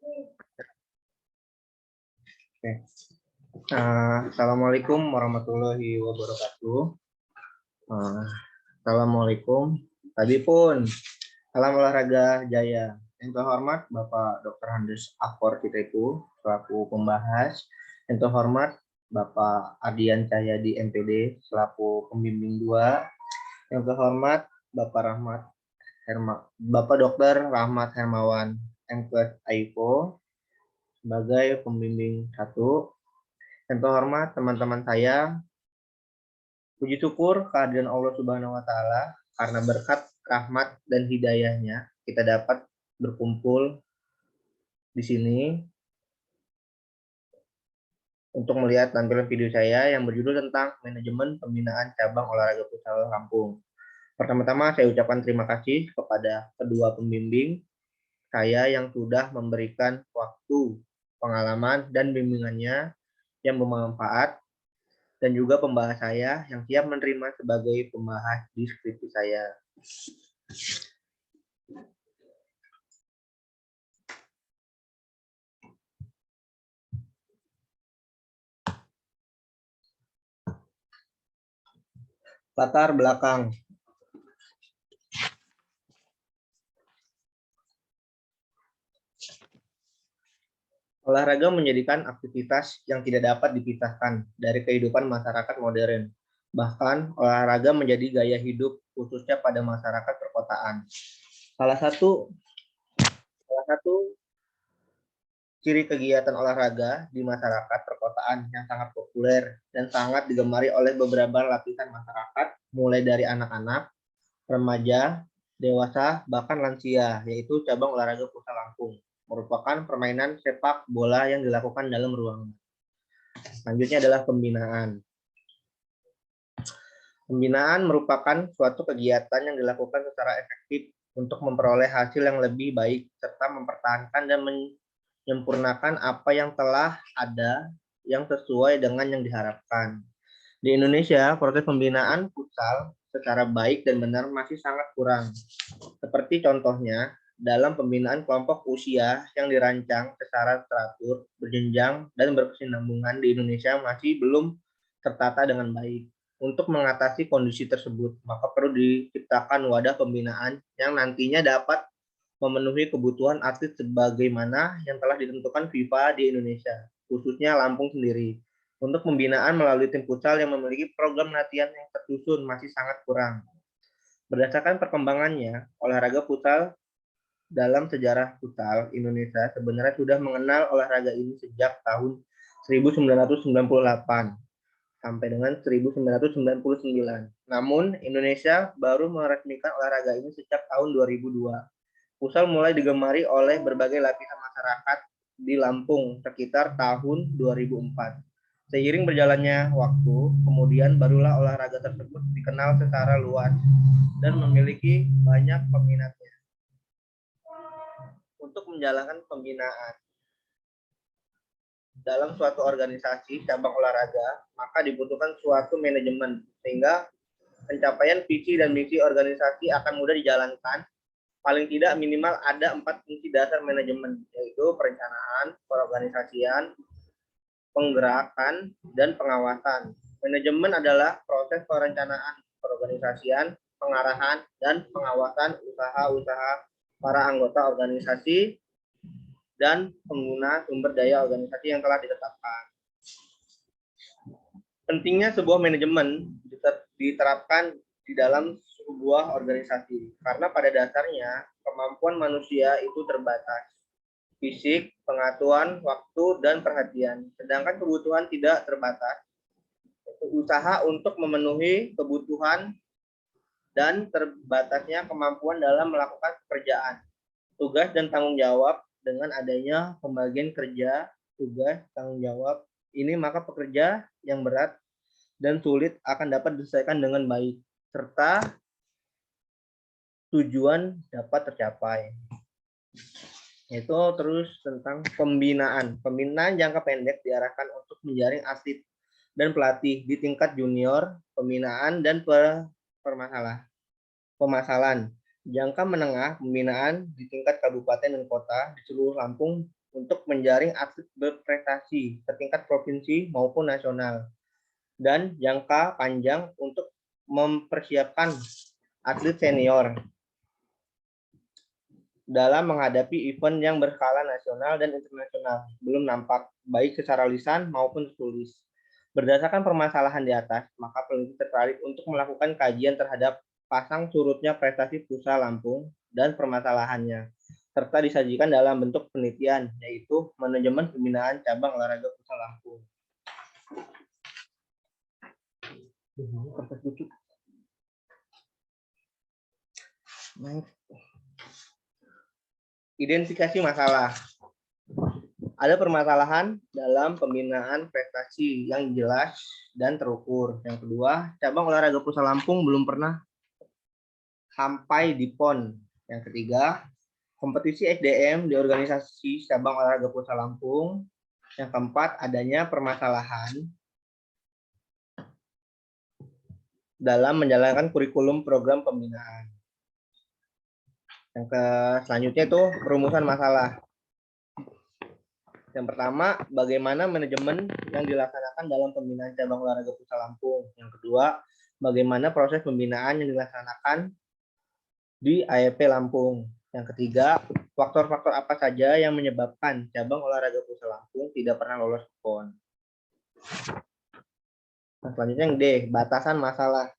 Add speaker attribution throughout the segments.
Speaker 1: Oke. Assalamualaikum warahmatullahi wabarakatuh. Assalamualaikum. Tadi pun salam olahraga jaya. Yang terhormat Bapak Dr. Handes Akor Citeku selaku pembahas. Yang terhormat Bapak Ardian Cahyadi MPD selaku pembimbing 2. Yang terhormat Bapak Dr. Rahmat Hermawan MPes AIPO sebagai pembimbing 1. Yang terhormat teman-teman saya, puji syukur kehadiran Allah Subhanahu wa Ta'ala, karena berkat rahmat dan hidayahnya kita dapat berkumpul di sini untuk melihat tampilan video saya yang berjudul tentang manajemen pembinaan cabang olahraga futsal Lampung. Pertama-tama saya ucapkan terima kasih kepada kedua pembimbing saya yang sudah memberikan waktu, pengalaman, dan bimbingannya yang bermanfaat, dan juga pembahas saya yang siap menerima sebagai pembahas di skripsi saya. Latar belakang. Olahraga menjadikan aktivitas yang tidak dapat dipisahkan dari kehidupan masyarakat modern. Bahkan, olahraga menjadi gaya hidup khususnya pada masyarakat perkotaan. Salah satu ciri kegiatan olahraga di masyarakat perkotaan yang sangat populer dan sangat digemari oleh beberapa lapisan masyarakat, mulai dari anak-anak, remaja, dewasa, bahkan lansia, yaitu cabang olahraga futsal Lampung, merupakan permainan sepak bola yang dilakukan dalam ruangan. Selanjutnya adalah pembinaan. Pembinaan merupakan suatu kegiatan yang dilakukan secara efektif untuk memperoleh hasil yang lebih baik serta mempertahankan dan menyempurnakan apa yang telah ada yang sesuai dengan yang diharapkan. Di Indonesia, proses pembinaan futsal secara baik dan benar masih sangat kurang. Seperti contohnya, dalam pembinaan kelompok usia yang dirancang secara teratur, berjenjang, dan berkesinambungan di Indonesia masih belum tertata dengan baik. Untuk mengatasi kondisi tersebut, maka perlu diciptakan wadah pembinaan yang nantinya dapat memenuhi kebutuhan atlet sebagaimana yang telah ditentukan FIFA di Indonesia, khususnya Lampung sendiri. Untuk pembinaan melalui tim futsal yang memiliki program latihan yang tersusun masih sangat kurang. Berdasarkan perkembangannya, olahraga futsal dalam sejarah futsal Indonesia sebenarnya sudah mengenal olahraga ini sejak tahun 1998 sampai dengan 1999. Namun, Indonesia baru meresmikan olahraga ini sejak tahun 2002. Futsal mulai digemari oleh berbagai lapisan masyarakat di Lampung sekitar tahun 2004. Seiring berjalannya waktu, kemudian barulah olahraga tersebut dikenal secara luas dan memiliki banyak peminatnya. Untuk menjalankan pembinaan dalam suatu organisasi cabang olahraga, maka dibutuhkan suatu manajemen sehingga pencapaian visi dan misi organisasi akan mudah dijalankan. Paling tidak minimal ada 4 fungsi dasar manajemen, yaitu perencanaan, perorganisasian, penggerakan, dan pengawasan. Manajemen adalah proses perencanaan, perorganisasian, pengarahan, dan pengawasan usaha-usaha para anggota organisasi dan pengguna sumber daya organisasi yang telah ditetapkan. Pentingnya sebuah manajemen diterapkan di dalam sebuah organisasi, karena pada dasarnya kemampuan manusia itu terbatas. Fisik, pengaturan, waktu, dan perhatian. Sedangkan kebutuhan tidak terbatas. Usaha untuk memenuhi kebutuhan dan terbatasnya kemampuan dalam melakukan pekerjaan. Tugas dan tanggung jawab dengan adanya pembagian kerja, tugas, tanggung jawab, ini maka pekerja yang berat dan sulit akan dapat diselesaikan dengan baik, serta tujuan dapat tercapai. Itu terus tentang pembinaan. Pembinaan jangka pendek diarahkan untuk menjaring atlet dan pelatih di tingkat junior, pembinaan dan pemasalan. Jangka menengah, pembinaan di tingkat kabupaten dan kota di seluruh Lampung untuk menjaring atlet berprestasi setingkat provinsi maupun nasional, dan jangka panjang untuk mempersiapkan atlet senior dalam menghadapi event yang berskala nasional dan internasional belum nampak, baik secara lisan maupun tertulis. Berdasarkan permasalahan di atas, maka peneliti tertarik untuk melakukan kajian terhadap pasang surutnya prestasi Pusa Lampung dan permasalahannya, serta disajikan dalam bentuk penelitian, yaitu manajemen pembinaan cabang olahraga Pusa Lampung. Identifikasi masalah. Ada permasalahan dalam pembinaan prestasi yang jelas dan terukur. Yang kedua, cabang olahraga Pusa Lampung belum pernah sampai di PON. Yang ketiga, kompetisi SDM di organisasi cabang olahraga Pusa Lampung. Yang keempat, adanya permasalahan dalam menjalankan kurikulum program pembinaan. Yang selanjutnya itu perumusan masalah. Yang pertama, bagaimana manajemen yang dilaksanakan dalam pembinaan cabang olahraga Pusa Lampung. Yang kedua, bagaimana proses pembinaan yang dilaksanakan di AEP Lampung. Yang ketiga, faktor-faktor apa saja yang menyebabkan cabang olahraga Pusa Lampung tidak pernah lolos ke PON. Nah, selanjutnya yang D, batasan masalah.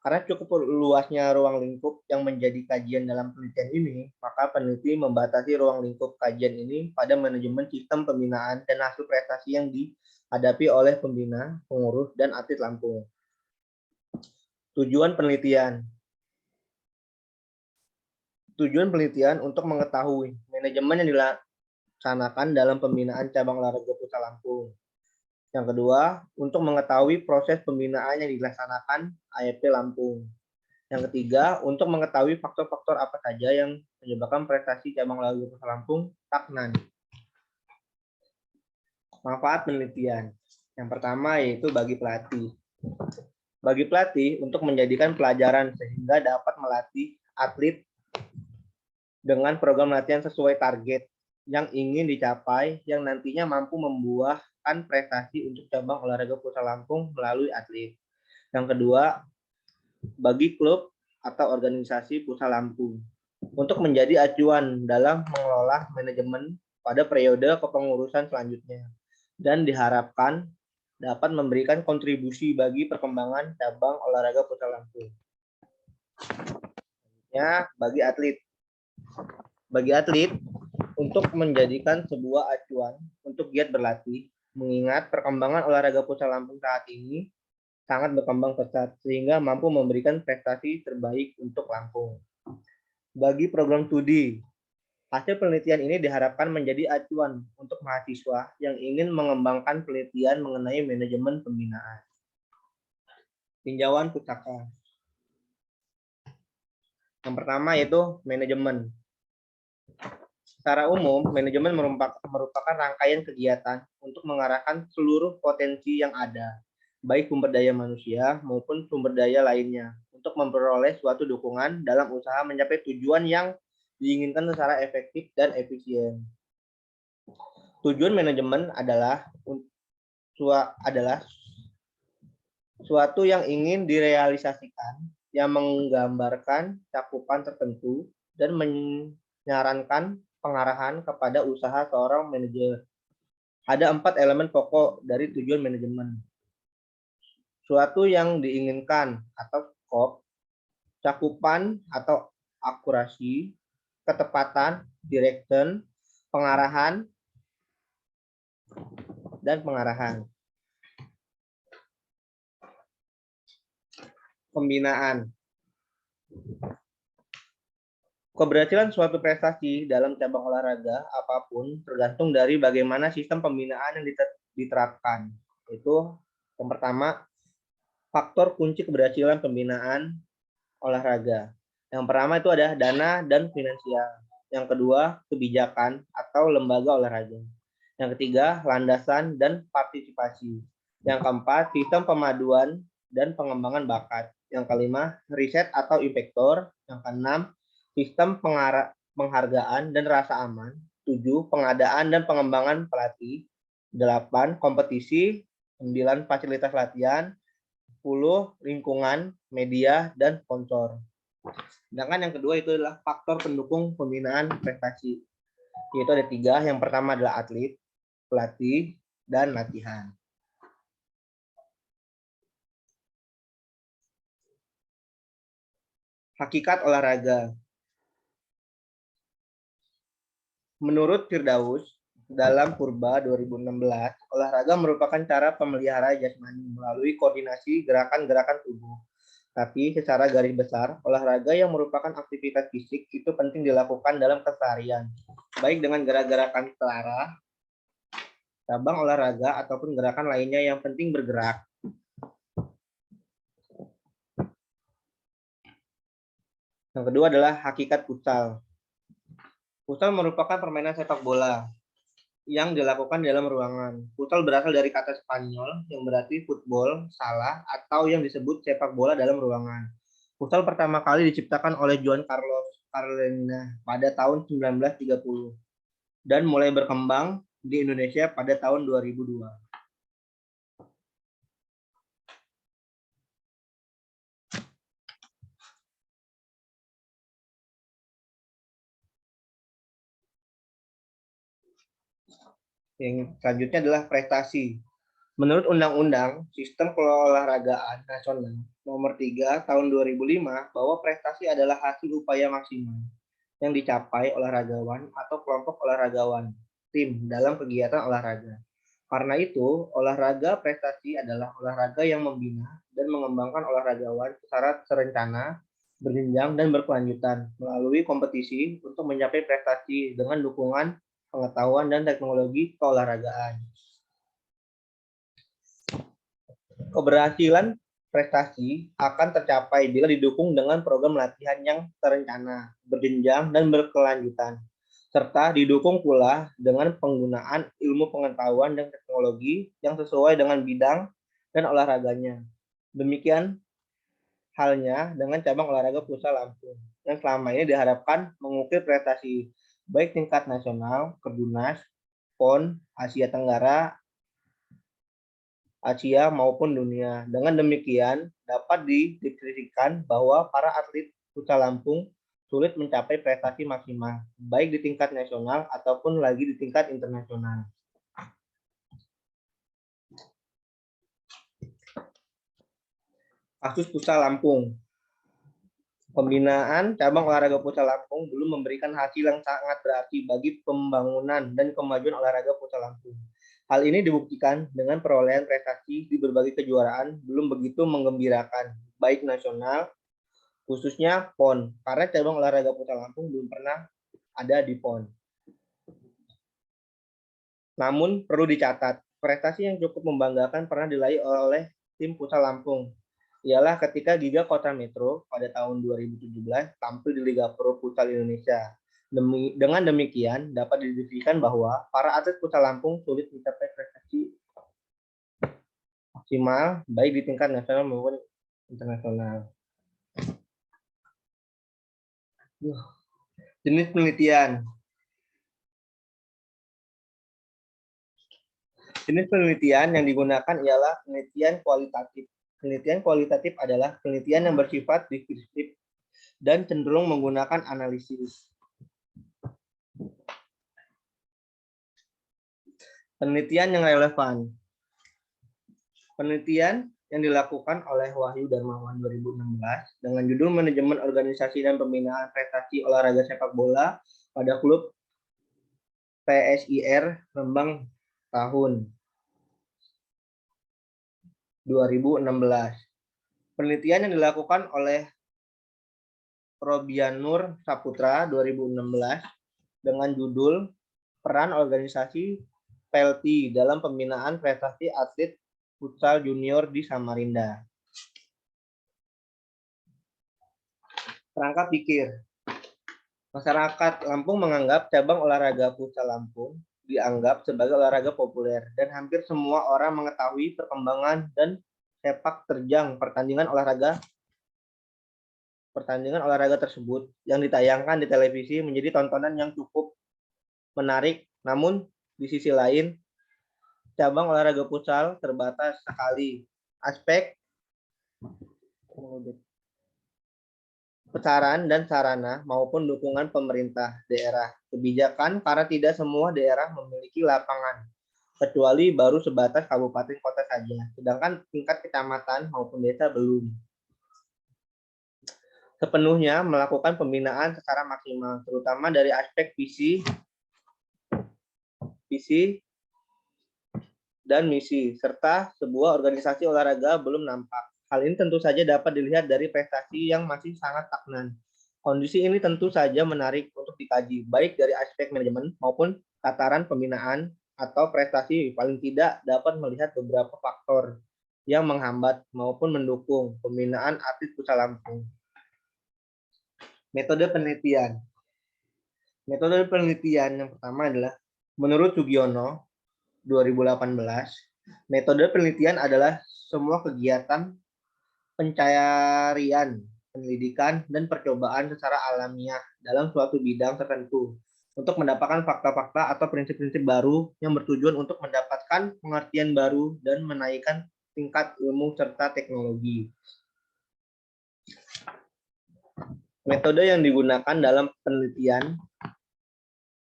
Speaker 1: Karena cukup luasnya ruang lingkup yang menjadi kajian dalam penelitian ini, maka peneliti membatasi ruang lingkup kajian ini pada manajemen sistem pembinaan dan hasil prestasi yang dihadapi oleh pembina, pengurus, dan atlet Lampung. Tujuan penelitian. Tujuan penelitian untuk mengetahui manajemen yang dilaksanakan dalam pembinaan cabang olahraga Pusa Lampung. Yang kedua, untuk mengetahui proses pembinaan yang dilaksanakan AEP Lampung. Yang ketiga, untuk mengetahui faktor-faktor apa saja yang menyebabkan prestasi cabang olahraga Pusa Lampung stagnan. Manfaat penelitian. Yang pertama yaitu bagi pelatih. Bagi pelatih untuk menjadikan pelajaran sehingga dapat melatih atlet dengan program latihan sesuai target yang ingin dicapai, yang nantinya mampu membuahkan prestasi untuk cabang olahraga Pusa Lampung melalui atlet. Yang kedua, bagi klub atau organisasi Pusa Lampung untuk menjadi acuan dalam mengelola manajemen pada periode kepengurusan selanjutnya, dan diharapkan dapat memberikan kontribusi bagi perkembangan cabang olahraga Pusa Lampung. Ya, bagi atlet. Bagi atlet, untuk menjadikan sebuah acuan untuk giat berlatih, mengingat perkembangan olahraga Pusa Lampung saat ini sangat berkembang pesat sehingga mampu memberikan prestasi terbaik untuk Lampung. Bagi program studi, hasil penelitian ini diharapkan menjadi acuan untuk mahasiswa yang ingin mengembangkan penelitian mengenai manajemen pembinaan. Tinjauan pustaka. Yang pertama yaitu manajemen. Secara umum, manajemen merupakan rangkaian kegiatan untuk mengarahkan seluruh potensi yang ada, baik sumber daya manusia maupun sumber daya lainnya, untuk memperoleh suatu dukungan dalam usaha mencapai tujuan yang diinginkan secara efektif dan efisien. Tujuan manajemen adalah suatu yang ingin direalisasikan, yang menggambarkan cakupan tertentu dan menyarankan pengarahan kepada usaha seorang manajer. Ada 4 elemen pokok dari tujuan manajemen. Suatu yang diinginkan atau scope, cakupan atau akurasi, ketepatan, direction, pengarahan, dan pengarahan. Pembinaan. Keberhasilan suatu prestasi dalam cabang olahraga apapun tergantung dari bagaimana sistem pembinaan yang diterapkan. Itu yang pertama, faktor kunci keberhasilan pembinaan olahraga. Yang pertama itu ada dana dan finansial. Yang kedua, kebijakan atau lembaga olahraga. Yang ketiga, landasan dan partisipasi. Yang keempat, sistem pemaduan dan pengembangan bakat. Yang kelima, riset atau impactor. Yang keenam, sistem penghargaan dan rasa aman. 7. Pengadaan dan pengembangan pelatih. 8. Kompetisi. 9. Fasilitas latihan. 10. Lingkungan, media, dan sponsor. Sedangkan yang kedua itu adalah faktor pendukung pembinaan prestasi. Yaitu ada 3. Yang pertama adalah atlet, pelatih, dan latihan. Hakikat olahraga. Menurut Firdaus, dalam Purba 2016, olahraga merupakan cara pemelihara jasmani melalui koordinasi gerakan-gerakan tubuh. Tapi secara garis besar, olahraga yang merupakan aktivitas fisik itu penting dilakukan dalam keseharian, baik dengan gerak-gerakan selara, cabang olahraga, ataupun gerakan lainnya yang penting bergerak. Yang kedua adalah hakikat futsal. Futsal merupakan permainan sepak bola yang dilakukan di dalam ruangan. Futsal berasal dari kata Spanyol yang berarti football, salah, atau yang disebut sepak bola dalam ruangan. Futsal pertama kali diciptakan oleh Juan Carlos Carolina pada tahun 1930 dan mulai berkembang di Indonesia pada tahun 2002. Yang selanjutnya adalah prestasi. Menurut Undang-Undang Sistem Keolahragaan Nasional Nomor 3 Tahun 2005 bahwa prestasi adalah hasil upaya maksimal yang dicapai olahragawan atau kelompok olahragawan tim dalam kegiatan olahraga. Karena itu, olahraga prestasi adalah olahraga yang membina dan mengembangkan olahragawan secara terencana, berjenjang, dan berkelanjutan melalui kompetisi untuk mencapai prestasi dengan dukungan pengetahuan dan teknologi keolahragaan. Keberhasilan prestasi akan tercapai bila didukung dengan program latihan yang terencana, berjenjang, dan berkelanjutan, serta didukung pula dengan penggunaan ilmu pengetahuan dan teknologi yang sesuai dengan bidang dan olahraganya. Demikian halnya dengan cabang olahraga futsal Lampung, yang selama ini diharapkan mengukir prestasi baik tingkat nasional, Kejurnas, PON, Asia Tenggara, Asia maupun dunia. Dengan demikian, dapat dideskripsikan bahwa para atlet futsal Lampung sulit mencapai prestasi maksimal, baik di tingkat nasional ataupun lagi di tingkat internasional. Kasus futsal Lampung. Pembinaan cabang olahraga futsal Lampung belum memberikan hasil yang sangat berarti bagi pembangunan dan kemajuan olahraga futsal Lampung. Hal ini dibuktikan dengan perolehan prestasi di berbagai kejuaraan belum begitu menggembirakan, baik nasional, khususnya PON, karena cabang olahraga futsal Lampung belum pernah ada di PON. Namun perlu dicatat, prestasi yang cukup membanggakan pernah diraih oleh tim futsal Lampung, ialah ketika Giga Kota Metro pada tahun 2017 tampil di Liga Pro Futsal Indonesia. Dengan demikian, dapat didefinisikan bahwa para atlet futsal Lampung sulit mencapai prestasi maksimal baik di tingkat nasional maupun internasional. Jenis penelitian. Jenis penelitian yang digunakan ialah penelitian kualitatif. Penelitian kualitatif adalah penelitian yang bersifat deskriptif dan cenderung menggunakan analisis. Penelitian yang relevan. Penelitian yang dilakukan oleh Wahyu Darmawan 2016 dengan judul Manajemen Organisasi dan Pembinaan Prestasi Olahraga Sepak Bola pada klub PSIR Rembang tahun 2016. Penelitian yang dilakukan oleh Robianur Saputra 2016 dengan judul Peran Organisasi PELTI dalam Pembinaan Prestasi Atlet Futsal Junior di Samarinda. Kerangka pikir. Masyarakat Lampung menganggap cabang olahraga futsal Lampung dianggap sebagai olahraga populer dan hampir semua orang mengetahui perkembangan dan sepak terjang pertandingan olahraga tersebut yang ditayangkan di televisi menjadi tontonan yang cukup menarik, namun di sisi lain, cabang olahraga futsal terbatas sekali. Aspek pesaran dan sarana maupun dukungan pemerintah daerah. Kebijakan karena tidak semua daerah memiliki lapangan, kecuali baru sebatas kabupaten kota saja, sedangkan tingkat kecamatan maupun desa belum sepenuhnya melakukan pembinaan secara maksimal, terutama dari aspek visi dan misi, serta sebuah organisasi olahraga belum nampak. Hal ini tentu saja dapat dilihat dari prestasi yang masih sangat stagnan. Kondisi ini tentu saja menarik untuk dikaji, baik dari aspek manajemen maupun tataran pembinaan atau prestasi. Paling tidak dapat melihat beberapa faktor yang menghambat maupun mendukung pembinaan atlet futsal Lampung. Metode penelitian. Metode penelitian yang pertama adalah menurut Sugiono 2018, metode penelitian adalah semua kegiatan pencarian, penelitian, dan percobaan secara alamiah dalam suatu bidang tertentu untuk mendapatkan fakta-fakta atau prinsip-prinsip baru yang bertujuan untuk mendapatkan pengertian baru dan menaikkan tingkat ilmu serta teknologi. Metode yang digunakan dalam penelitian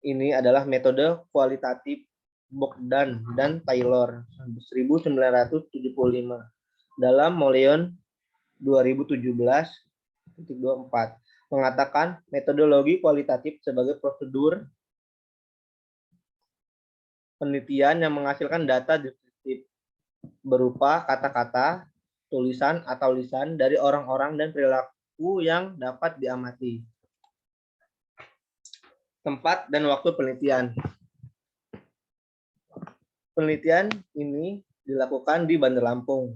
Speaker 1: ini adalah metode kualitatif Bogdan dan Taylor 1975 dalam Moleon 2017-24 mengatakan metodologi kualitatif sebagai prosedur penelitian yang menghasilkan data deskriptif berupa kata-kata, tulisan atau lisan dari orang-orang dan perilaku yang dapat diamati. Tempat dan waktu penelitian. Penelitian ini dilakukan di Bandar Lampung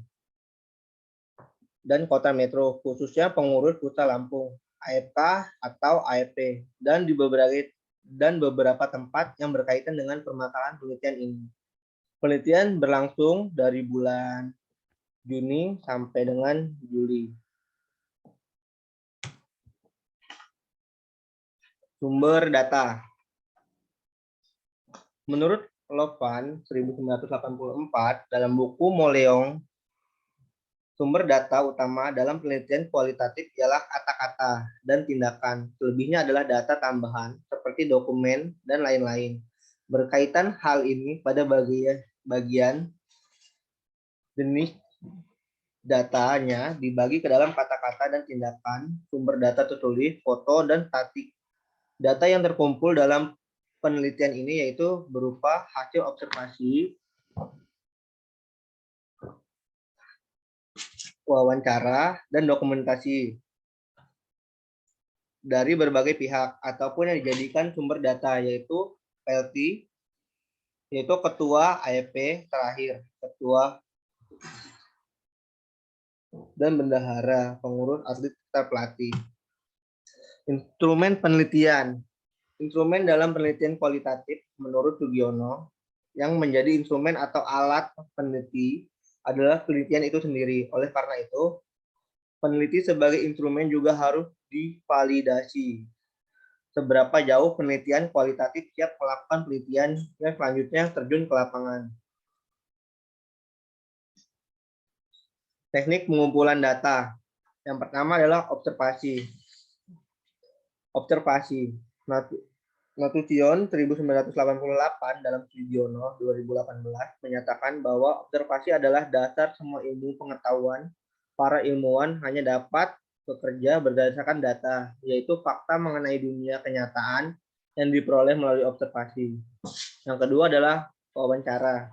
Speaker 1: dan Kota Metro, khususnya pengurus Futsal Lampung, AFK atau AFP, dan di beberapa tempat yang berkaitan dengan permasalahan penelitian ini. Penelitian berlangsung dari bulan Juni sampai dengan Juli. Sumber data. Menurut Lovan 1984 dalam buku Moleong, sumber data utama dalam penelitian kualitatif ialah kata-kata dan tindakan. Selebihnya adalah data tambahan seperti dokumen dan lain-lain. Berkaitan hal ini pada bagian jenis datanya dibagi ke dalam kata-kata dan tindakan, sumber data tertulis, foto, dan statik. Data yang terkumpul dalam penelitian ini yaitu berupa hasil observasi, wawancara, dan dokumentasi dari berbagai pihak ataupun yang dijadikan sumber data yaitu PLT, yaitu ketua AFP terakhir, ketua dan bendahara, pengurus atlet serta pelatih. Instrumen penelitian. Instrumen dalam penelitian kualitatif menurut Sugiono yang menjadi instrumen atau alat peneliti adalah penelitian itu sendiri. Oleh karena itu, peneliti sebagai instrumen juga harus divalidasi. Seberapa jauh penelitian kualitatif siap melakukan penelitian yang selanjutnya terjun ke lapangan. Teknik pengumpulan data. Yang pertama adalah observasi. Nasution 1988 dalam Sugiono 2018 menyatakan bahwa observasi adalah dasar semua ilmu pengetahuan. Para ilmuwan hanya dapat bekerja berdasarkan data, yaitu fakta mengenai dunia kenyataan yang diperoleh melalui observasi. Yang kedua adalah wawancara.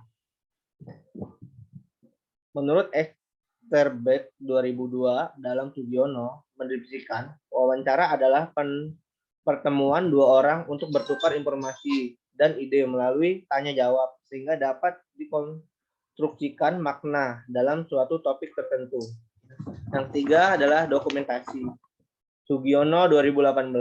Speaker 1: Menurut Esterbeck 2002 dalam Sugiono mendeskripsikan wawancara adalah pertemuan dua orang untuk bertukar informasi dan ide melalui tanya jawab sehingga dapat dikonstruksikan makna dalam suatu topik tertentu. Yang tiga adalah dokumentasi. Sugiono 2018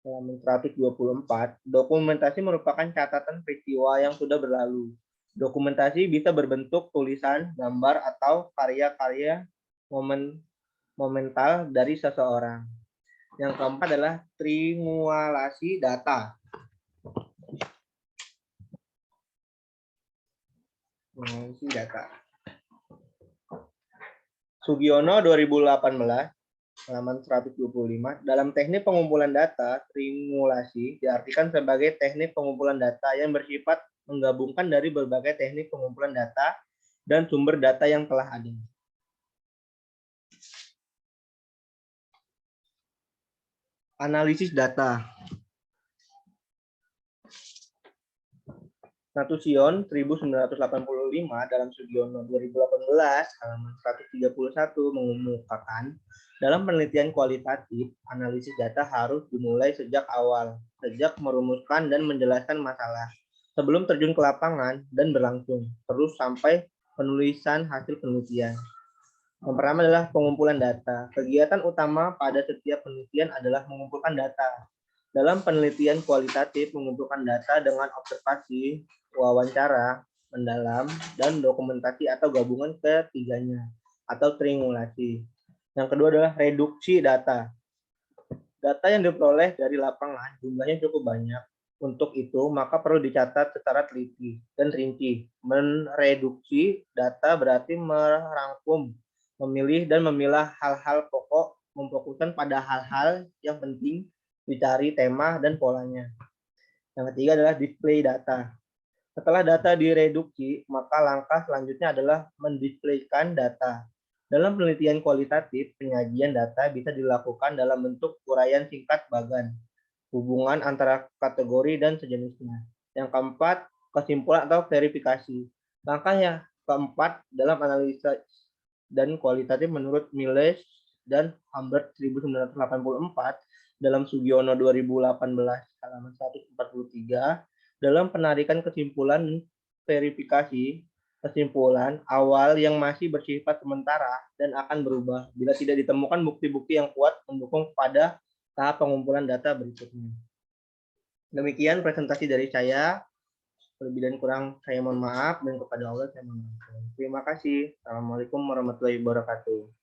Speaker 1: dalam Traffic 24, dokumentasi merupakan catatan peristiwa yang sudah berlalu. Dokumentasi bisa berbentuk tulisan, gambar, atau karya-karya momental dari seseorang. Yang keempat adalah triangulasi data. Menganalisis data. Sugiono 2018, halaman 125. Dalam teknik pengumpulan data, trimulasi diartikan sebagai teknik pengumpulan data yang bersifat menggabungkan dari berbagai teknik pengumpulan data dan sumber data yang telah ada. Analisis data. Nasution 1985 dalam Sugiono 2018 halaman 131 mengemukakan dalam penelitian kualitatif, analisis data harus dimulai sejak awal, sejak merumuskan dan menjelaskan masalah, sebelum terjun ke lapangan dan berlangsung, terus sampai penulisan hasil penelitian. Yang pertama adalah pengumpulan data. Kegiatan utama pada setiap penelitian adalah mengumpulkan data. Dalam penelitian kualitatif, mengumpulkan data dengan observasi, wawancara, mendalam, dan dokumentasi atau gabungan ketiganya, atau triangulasi. Yang kedua adalah reduksi data. Data yang diperoleh dari lapangan jumlahnya cukup banyak. Untuk itu, maka perlu dicatat secara teliti dan rinci. Mereduksi data berarti merangkum, memilih dan memilah hal-hal pokok, memfokuskan pada hal-hal yang penting, dicari tema dan polanya. Yang ketiga adalah display data. Setelah data direduksi, maka langkah selanjutnya adalah mendisplaykan data. Dalam penelitian kualitatif, penyajian data bisa dilakukan dalam bentuk uraian singkat bagan, hubungan antara kategori dan sejenisnya. Yang keempat, kesimpulan atau verifikasi. Langkah yang keempat dalam analisa dan kualitatif menurut Miles dan Humbert 1984 dalam Sugiono 2018 halaman 143 dalam penarikan kesimpulan dan verifikasi. Kesimpulan awal yang masih bersifat sementara dan akan berubah bila tidak ditemukan bukti-bukti yang kuat mendukung pada tahap pengumpulan data berikutnya. Demikian presentasi dari saya. Lebih dan kurang saya mohon maaf, dan kepada Allah saya mohon maaf. Terima kasih. Assalamualaikum warahmatullahi wabarakatuh.